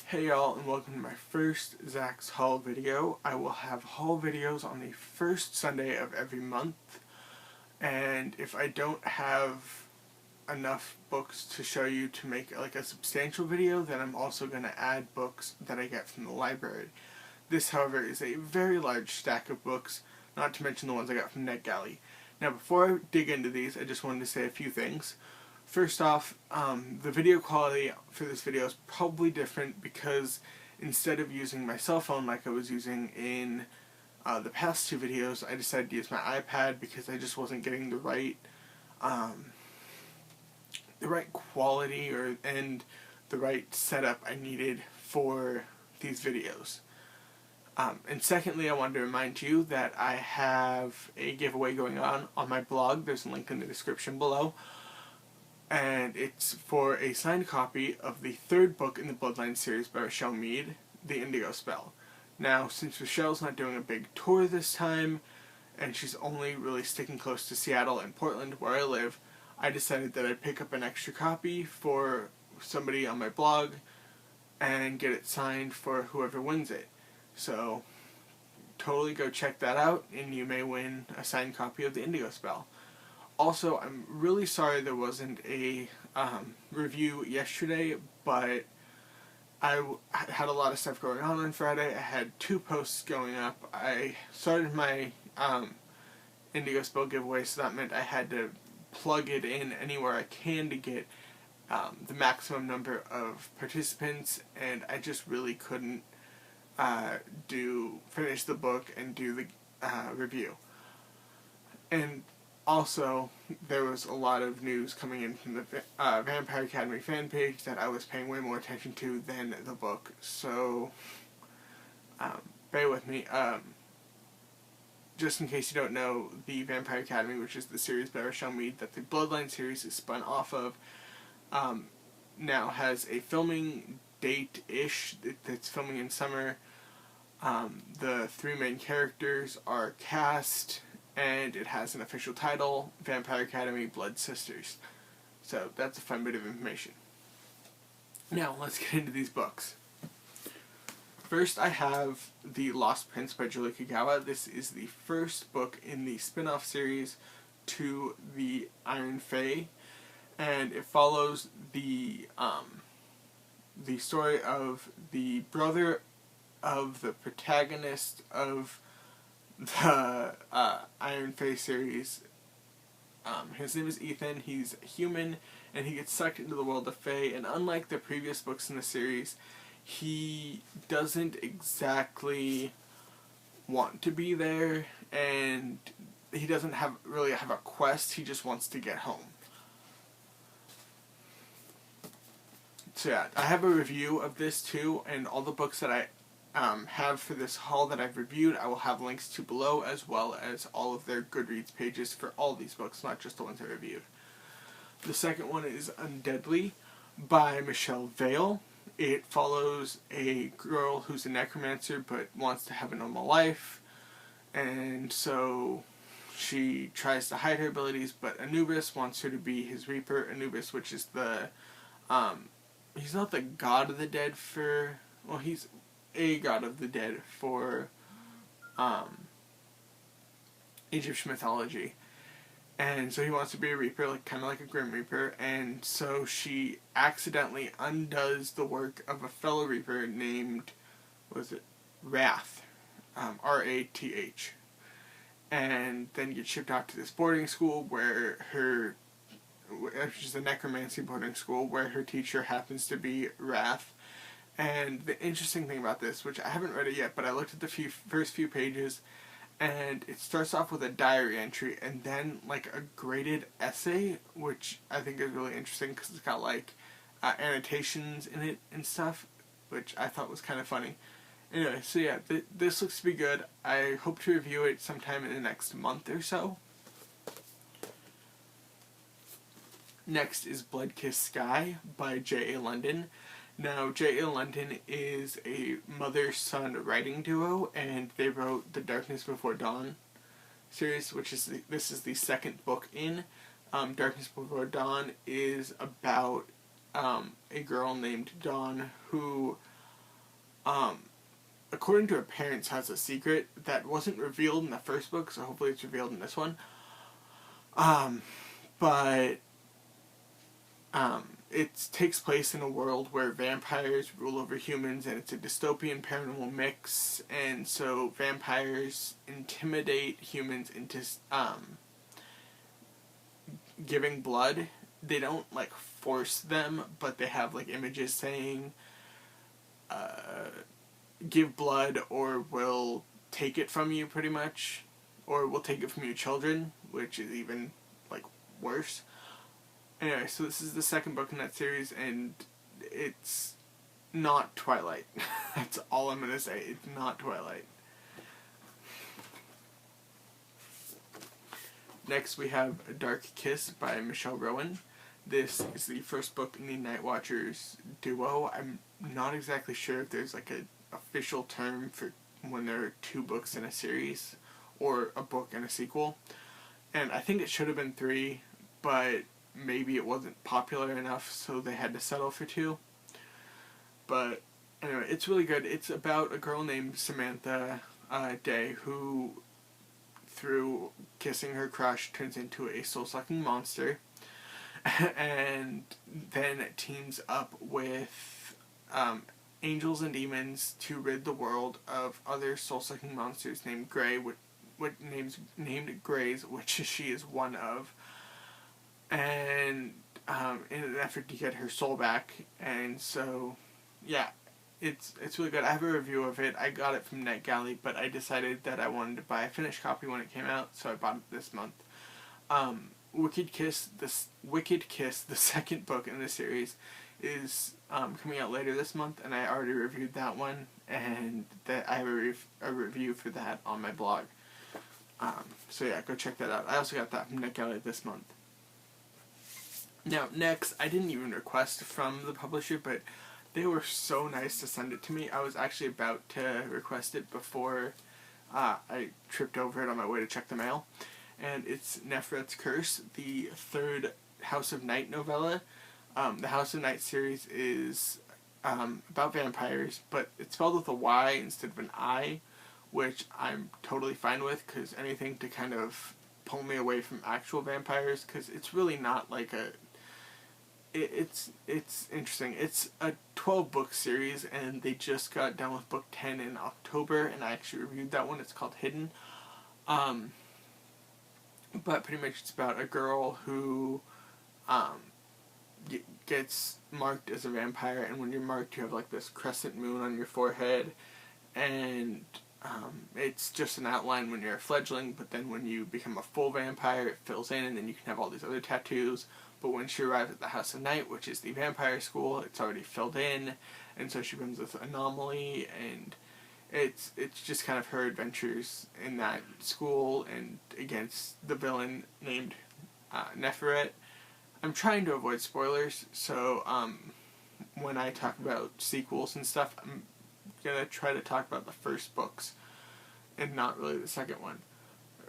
Hey y'all, and welcome to my first Zach's haul video. I will have haul videos on the first Sunday of every month, and if I don't have enough books to show you to make like a substantial video, then I'm also going to add books that I get from the library. This, however, is a very large stack of books, not to mention the ones I got from NetGalley. Now, before I dig into these, I just wanted to say a few things. First off, the video quality for this video is probably different because instead of using my cell phone like I was using in the past two videos, I decided to use my iPad because I just wasn't getting the right quality and the right setup I needed for these videos. And secondly, I wanted to remind you that I have a giveaway going on my blog. There's a link in the description below. And it's for a signed copy of the third book in the Bloodline series by Rochelle Mead, The Indigo Spell. Now, since Rochelle's not doing a big tour this time, and she's only really sticking close to Seattle and Portland, where I live, I decided that I'd pick up an extra copy for somebody on my blog and get it signed for whoever wins it. So, totally go check that out, and you may win a signed copy of The Indigo Spell. Also, I'm really sorry there wasn't a review yesterday, but I had a lot of stuff going on Friday. I had 2 posts going up. I started my Indigo Spell giveaway, so that meant I had to plug it in anywhere I can to get the maximum number of participants, and I just really couldn't finish the book and do the review. And also, there was a lot of news coming in from the Vampire Academy fan page that I was paying way more attention to than the book, so bear with me. Just in case you don't know, the Vampire Academy, which is the series by Rochelle Mead that the Bloodline series is spun off of, now has a filming date-ish that's filming in summer. The 3 main characters are cast, and it has an official title, Vampire Academy Blood Sisters. So that's a fun bit of information. Now, let's get into these books. First, I have the Lost Pence by Julie Kagawa. This is the first book in the spin-off series to the Iron Fae, and it follows the story of the brother of the protagonist of the Iron Fae series. His name is Ethan. He's human, and he gets sucked into the world of Fae, and unlike the previous books in the series, he doesn't exactly want to be there, and he doesn't really have a quest. He just wants to get home. So yeah, I have a review of this too, and all the books that I have for this haul that I've reviewed, I will have links to below, as well as all of their Goodreads pages for all these books, not just the ones I reviewed. The second one is Undeadly by Michelle Vale. It follows a girl who's a necromancer but wants to have a normal life, and so she tries to hide her abilities, but Anubis wants her to be his reaper. Anubis, which is the he's not the god of the dead he's a god of the dead for Egyptian mythology, and so he wants to be a reaper, kind of like a Grim Reaper, and so she accidentally undoes the work of a fellow reaper named, Wrath, R-A-T-H, and then gets shipped out to this boarding school which is a necromancy boarding school, where her teacher happens to be Wrath. And the interesting thing about this, which I haven't read it yet, but I looked at the first few pages, and it starts off with a diary entry, and then a graded essay, which I think is really interesting because it's got annotations in it and stuff, which I thought was kind of funny. Anyway, so yeah, this looks to be good. I hope to review it sometime in the next month or so. Next is Blood-Kissed Sky by J.A. London. Now, J.A. London is a mother-son writing duo, and they wrote the Darkness Before Dawn series, this is the second book in. Darkness Before Dawn is about a girl named Dawn who Um, according to her parents, has a secret that wasn't revealed in the first book, so hopefully it's revealed in this one. But it takes place in a world where vampires rule over humans, and it's a dystopian paranormal mix, and so vampires intimidate humans into giving blood. They don't like force them, but they have like images saying give blood or we'll take it from you, pretty much, or we'll take it from your children, which is even like worse. Anyway, so this is the second book in that series, and it's not Twilight. That's all I'm gonna say. It's not Twilight. Next we have A Dark Kiss by Michelle Rowan. This is the first book in the Night Watchers duo. I'm not exactly sure if there's like an official term for when there are two books in a series, or a book and a sequel. And I think it should have been 3, but maybe it wasn't popular enough, so they had to settle for 2. But anyway, it's really good. It's about a girl named Samantha Day who, through kissing her crush, turns into a soul-sucking monster, and then teams up with angels and demons to rid the world of other soul-sucking monsters named Grey, named Greys, which she is one of, and in an effort to get her soul back. And so, yeah, it's really good. I have a review of it. I got it from NetGalley, but I decided that I wanted to buy a finished copy when it came out, so I bought it this month. Wicked Kiss, the second book in the series, is coming out later this month, and I already reviewed that one, and I have a review for that on my blog. So yeah, go check that out. I also got that from NetGalley this month. Now, next, I didn't even request from the publisher, but they were so nice to send it to me. I was actually about to request it before I tripped over it on my way to check the mail. And it's Neferet's Curse, the third House of Night novella. The House of Night series is about vampires, but it's spelled with a Y instead of an I, which I'm totally fine with, because anything to kind of pull me away from actual vampires, because it's really not like a... It's interesting. It's a 12-book series, and they just got done with book 10 in October, and I actually reviewed that one. It's called Hidden. But pretty much it's about a girl who gets marked as a vampire, and when you're marked you have like this crescent moon on your forehead, and it's just an outline when you're a fledgling, but then when you become a full vampire it fills in, and then you can have all these other tattoos. But when she arrives at the House of Night, which is the vampire school, it's already filled in, and so she becomes this anomaly, and it's just kind of her adventures in that school and against the villain named Neferet. I'm trying to avoid spoilers, so when I talk about sequels and stuff, I'm gonna try to talk about the first books and not really the second one,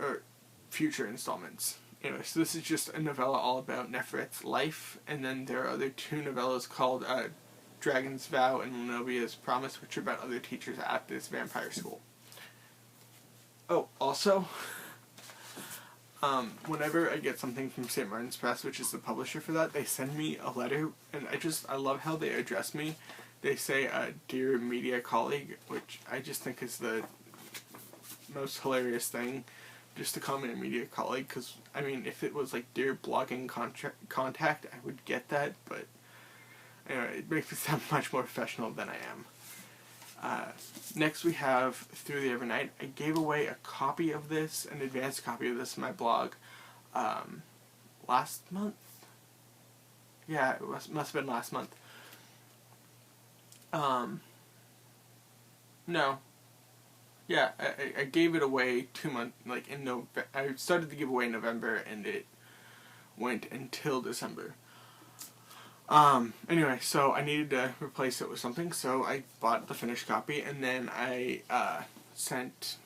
or future installments. Anyway, so this is just a novella all about Neferet's life, and then there are other 2 novellas called Dragon's Vow and Lenovia's Promise, which are about other teachers at this vampire school. Oh, also, whenever I get something from St. Martin's Press, which is the publisher for that, they send me a letter, and I love how they address me. They say, Dear Media Colleague, which I just think is the most hilarious thing, just to call me a media colleague, because, I mean, if it was like Dear Blogging Contact, I would get that, but anyway, it makes me sound much more professional than I am. Next we have Through the Evernight. I gave away a copy of this, an advanced copy of this in my blog, last month? Yeah, it must have been last month. No. Yeah, I gave it away 2 months, like in November. I started the giveaway in November, and it went until December. Anyway, so I needed to replace it with something, so I bought the finished copy, and then I, sent,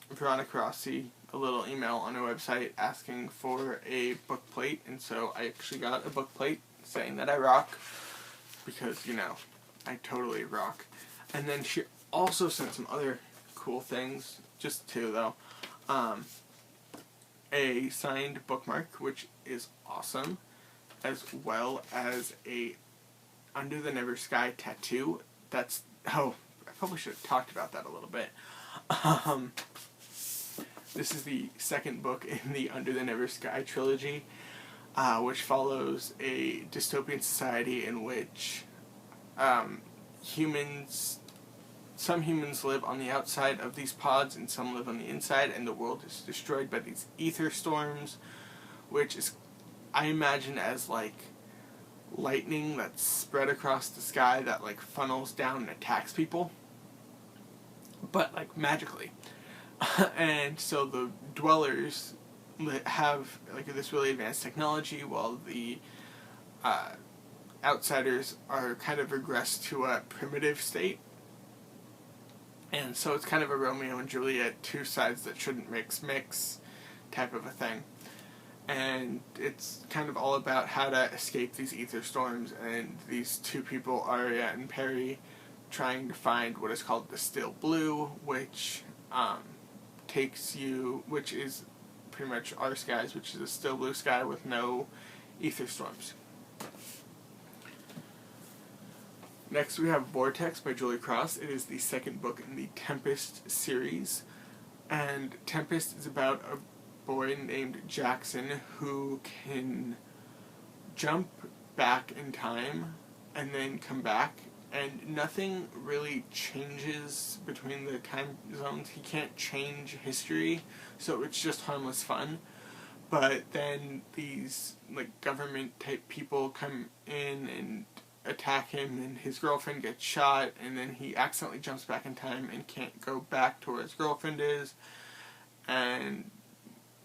Veronica Rossi a little email on her website asking for a book plate, and so I actually got a book plate saying that I rock, because, you know, I totally rock. And then she also sent some other cool things, just two though. A signed bookmark, which is awesome, as well as a Under the Never Sky tattoo. That's, oh, I probably should have talked about that a little bit. This is the second book in the Under the Never Sky trilogy, which follows a dystopian society in which some humans live on the outside of these pods and some live on the inside, and the world is destroyed by these ether storms, which is, I imagine, as like lightning that's spread across the sky that like funnels down and attacks people, but like magically. And so the dwellers have like this really advanced technology, while the outsiders are kind of regressed to a primitive state. And so it's kind of a Romeo and Juliet, two sides that shouldn't mix type of a thing. And it's kind of all about how to escape these ether storms, and these two people, Arya and Perry, trying to find what is called the Still Blue, which which is pretty much our skies, which is a still blue sky with no ether storms. Next we have Vortex by Julie Cross. It is the second book in the Tempest series, and Tempest is about a boy named Jackson who can jump back in time and then come back, and nothing really changes between the time zones. He can't change history, so it's just harmless fun. But then these like government type people come in and attack him, and his girlfriend gets shot, and then he accidentally jumps back in time and can't go back to where his girlfriend is, and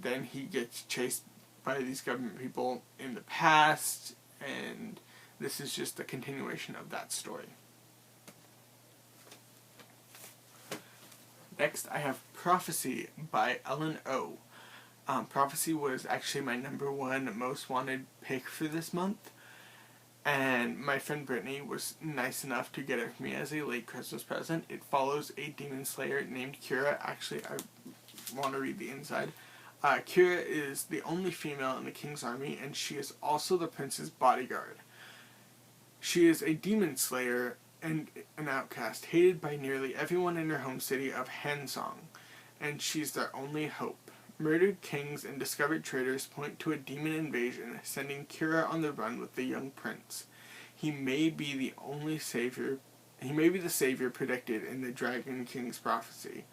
then he gets chased by these government people in the past, and this is just a continuation of that story. Next I have Prophecy by Ellen O. Prophecy was actually my #1 most wanted pick for this month, and my friend Brittany was nice enough to get it for me as a late Christmas present. It follows a demon slayer named Kira. Actually, I want to read the inside. Kira is the only female in the king's army, and she is also the prince's bodyguard. She is a demon slayer and an outcast, hated by nearly everyone in her home city of Hansong, and she's their only hope. Murdered kings and discovered traitors point to a demon invasion, sending Kira on the run with the young prince. He may be the savior predicted in the Dragon King's prophecy,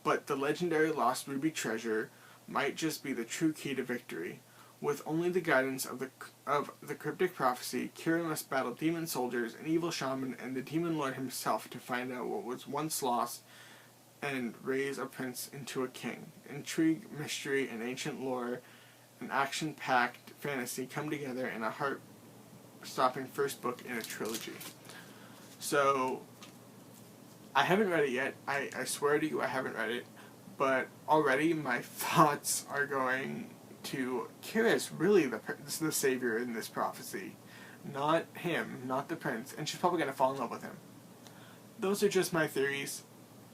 but the legendary lost ruby treasure might just be the true key to victory. With only the guidance of the cryptic prophecy, Kira must battle demon soldiers, an evil shaman, and the demon lord himself to find out what was once lost and raise a prince into a king. Intrigue, mystery, and ancient lore, and action-packed fantasy come together in a heart-stopping first book in a trilogy. So, I haven't read it yet. I swear to you I haven't read it, but already my thoughts are going to Kira is really the savior in this prophecy. Not him, not the prince, and she's probably going to fall in love with him. Those are just my theories.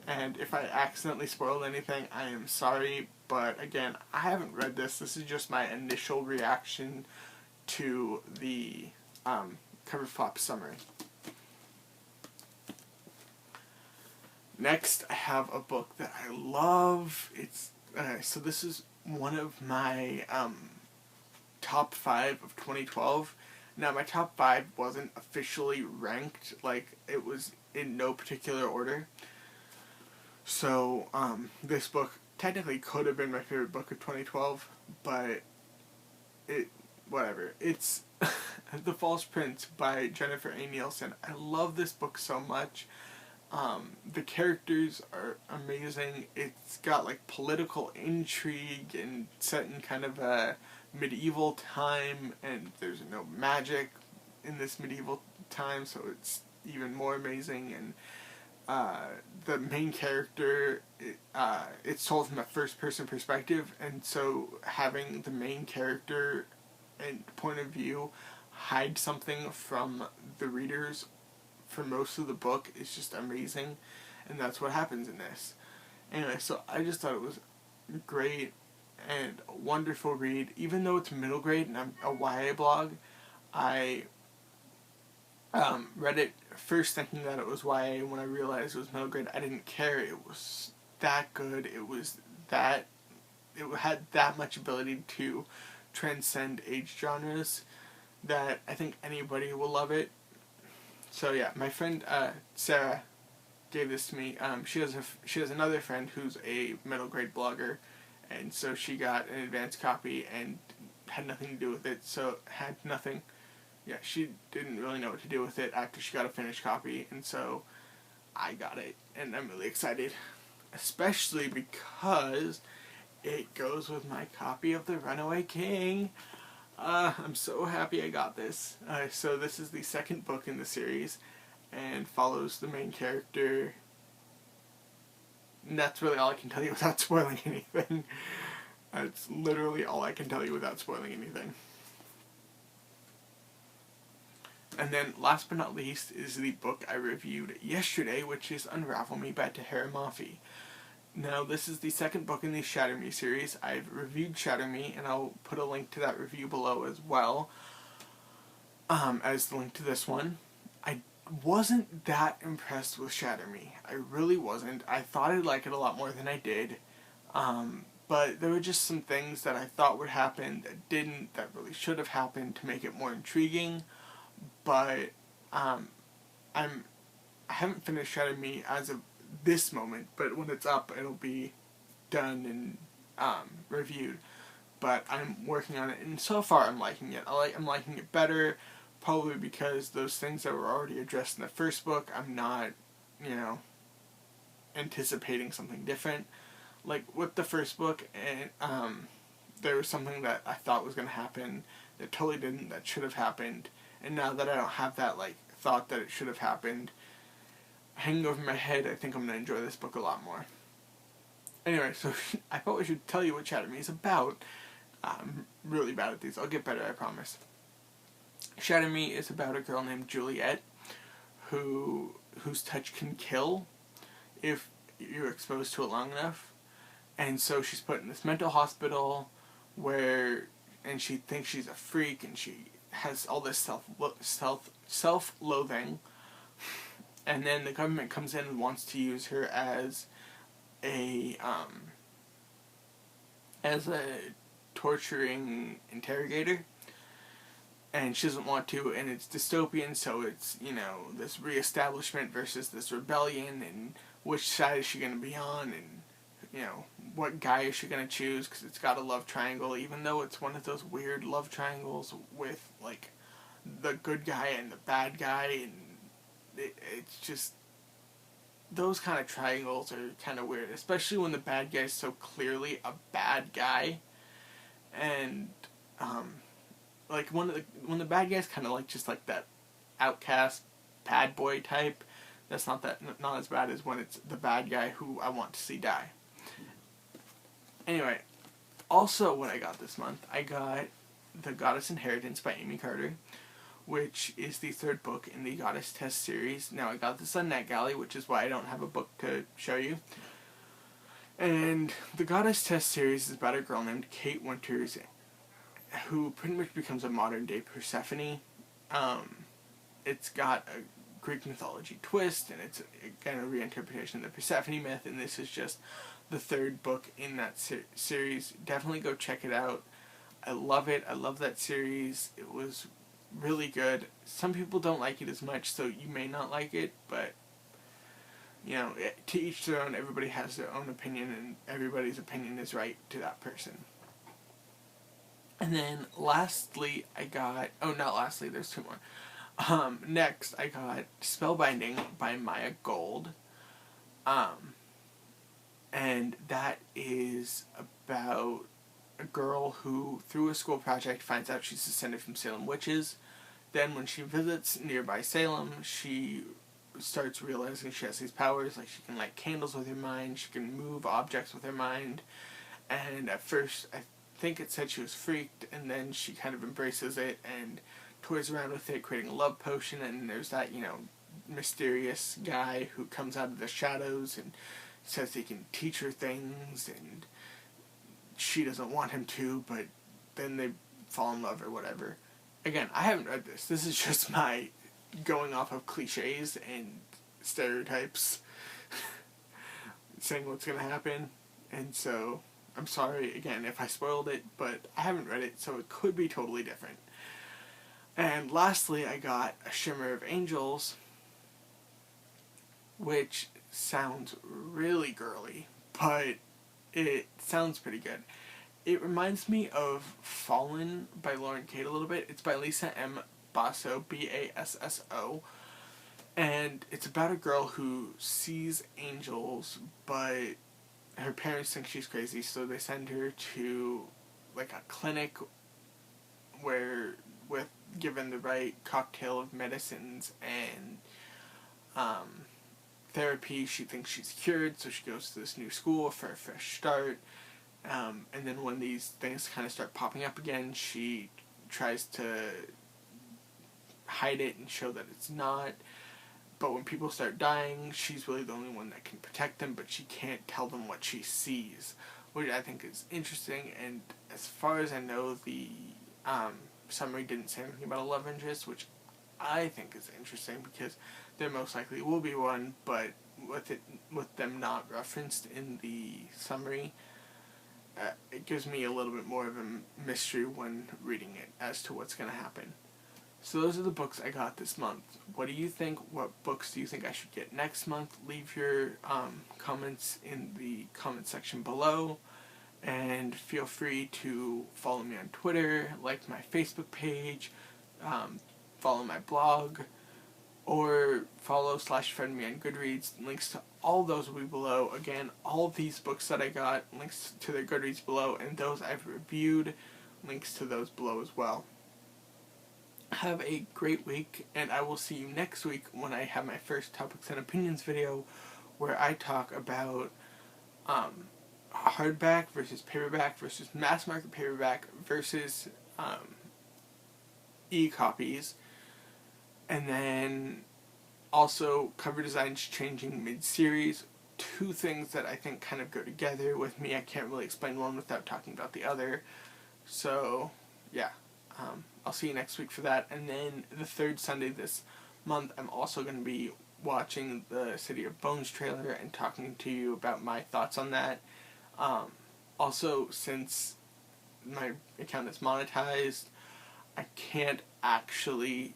And if I accidentally spoiled anything, I am sorry, but again, I haven't read this. This is just my initial reaction to the cover flop summary. Next, I have a book that I love. So this is one of my top 5 of 2012. Now, my top 5 wasn't officially ranked, like, it was in no particular order. So, this book technically could have been my favorite book of 2012, but whatever. It's The False Prce by Jennifer A. Nielsen. I love this book so much. The characters are amazing. It's got like political intrigue and set in kind of a medieval time, and there's no magic in this medieval time, so it's even more amazing. And the main character, it's told from a first-person perspective, and so having the main character and point of view hide something from the reader's for most of the book is just amazing, and that's what happens in this. Anyway, so I just thought it was great and a wonderful read. Even though it's middle grade and I'm a YA blog, I read it first thinking that it was YA, and when I realized it was middle grade, I didn't care. It was that good. It had that much ability to transcend age genres that I think anybody will love it. So yeah, my friend Sarah gave this to me. She has another friend who's a middle grade blogger, and so she got an advanced copy and had nothing to do with it. She didn't really know what to do with it after she got a finished copy, and so I got it, and I'm really excited, especially because it goes with my copy of the Runaway King. I'm so happy I got this. So this is the second book in the series, and follows the main character. And that's really all I can tell you without spoiling anything. That's literally all I can tell you without spoiling anything. And then, last but not least, is the book I reviewed yesterday, which is Unravel Me by Tahira Mafi. Now, this is the second book in the Shatter Me series. I've reviewed Shatter Me, and I'll put a link to that review below as well, as the link to this one. I wasn't that impressed with Shatter Me. I really wasn't. I thought I'd like it a lot more than I did. But there were just some things that I thought would happen that didn't, that really should have happened to make it more intriguing. But I haven't finished Shatter Me as of this moment, but when it's up, it'll be done and reviewed. But I'm working on it, and so far I'm liking it. I'm liking it better, probably because those things that were already addressed in the first book, I'm not, anticipating something different. Like with the first book, and there was something that I thought was going to happen that totally didn't, that should have happened. And now that I don't have that, thought that it should have happened hanging over my head, I think I'm going to enjoy this book a lot more. Anyway, so I thought I should tell you what Shatter Me is about. I'm really bad at these. I'll get better, I promise. Shatter Me is about a girl named Juliet whose touch can kill if you're exposed to it long enough. And so she's put in this mental hospital and she thinks she's a freak, and she has all this self-loathing, and then the government comes in and wants to use her as a torturing interrogator, and she doesn't want to, and it's dystopian, so it's, this re-establishment versus this rebellion, and which side is she going to be on, and what guy is she going to choose, because it's got a love triangle, even though it's one of those weird love triangles with, the good guy and the bad guy, and it's just, those kind of triangles are kind of weird, especially when the bad guy is so clearly a bad guy, and, when the bad guy's kind of just that outcast, bad boy type, that's not as bad as when it's the bad guy who I want to see die. Anyway, also what I got this month, I got The Goddess Inheritance by Amy Carter, which is the third book in the Goddess Test series. Now, I got this on NetGalley, which is why I don't have a book to show you. And the Goddess Test series is about a girl named Kate Winters, who pretty much becomes a modern-day Persephone. It's got a Greek mythology twist, and it's, again, a reinterpretation of the Persephone myth, and this is just the third book in that series. Definitely go check it out. I love it. I love that series. It was really good. Some people don't like it as much, so you may not like it, but to each their own. Everybody has their own opinion, and everybody's opinion is right to that person. And then lastly, there's two more. Next, I got Spellbinding by Maya Gold. And that is about a girl who, through a school project, finds out she's descended from Salem witches. Then when she visits nearby Salem, she starts realizing she has these powers, she can light candles with her mind, she can move objects with her mind, and at first, I think it said she was freaked, and then she kind of embraces it, and toys around with it, creating a love potion, and there's that, mysterious guy who comes out of the shadows and says he can teach her things, and she doesn't want him to, but then they fall in love or whatever. Again, I haven't read this. This is just my going off of cliches and stereotypes saying what's going to happen. And so, I'm sorry, again, if I spoiled it, but I haven't read it, so it could be totally different. And lastly, I got a Shimmer of Angels, which sounds really girly, but it sounds pretty good. It reminds me of Fallen by Lauren Kate a little bit. It's by Lisa M. Basso, Basso, and it's about a girl who sees angels, but her parents think she's crazy, so they send her to like a clinic where, with given the right cocktail of medicines and therapy, she thinks she's cured, so she goes to this new school for a fresh start. And then when these things kind of start popping up again, she tries to hide it and show that it's not. But when people start dying, she's really the only one that can protect them, but she can't tell them what she sees, which I think is interesting. And as far as I know, the summary didn't say anything about a love interest, which I think is interesting because there most likely will be one, but with them not referenced in the summary, it gives me a little bit more of a mystery when reading it as to what's going to happen. So those are the books I got this month. What do you think? What books do you think I should get next month? Leave your comments in the comment section below. And feel free to follow me on Twitter, like my Facebook page, follow my blog, or follow/friend me on Goodreads. Links to all those will be below. Again, all of these books that I got, links to their Goodreads below, and those I've reviewed, links to those below as well. Have a great week, and I will see you next week when I have my first Topics and Opinions video, where I talk about hardback versus paperback versus mass market paperback versus e-copies, and then also cover designs changing mid-series. Two things that I think kind of go together with me. I can't really explain one without talking about the other. So, yeah. I'll see you next week for that. And then the third Sunday this month, I'm also going to be watching the City of Bones trailer and talking to you about my thoughts on that. Also, since my account is monetized, I can't actually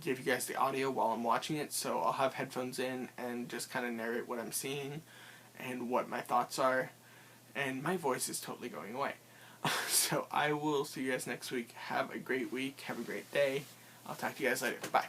give you guys the audio while I'm watching it, so I'll have headphones in and just kind of narrate what I'm seeing and what my thoughts are, and my voice is totally going away. So I will see you guys next week. Have a great week. Have a great day. I'll talk to you guys later. Bye.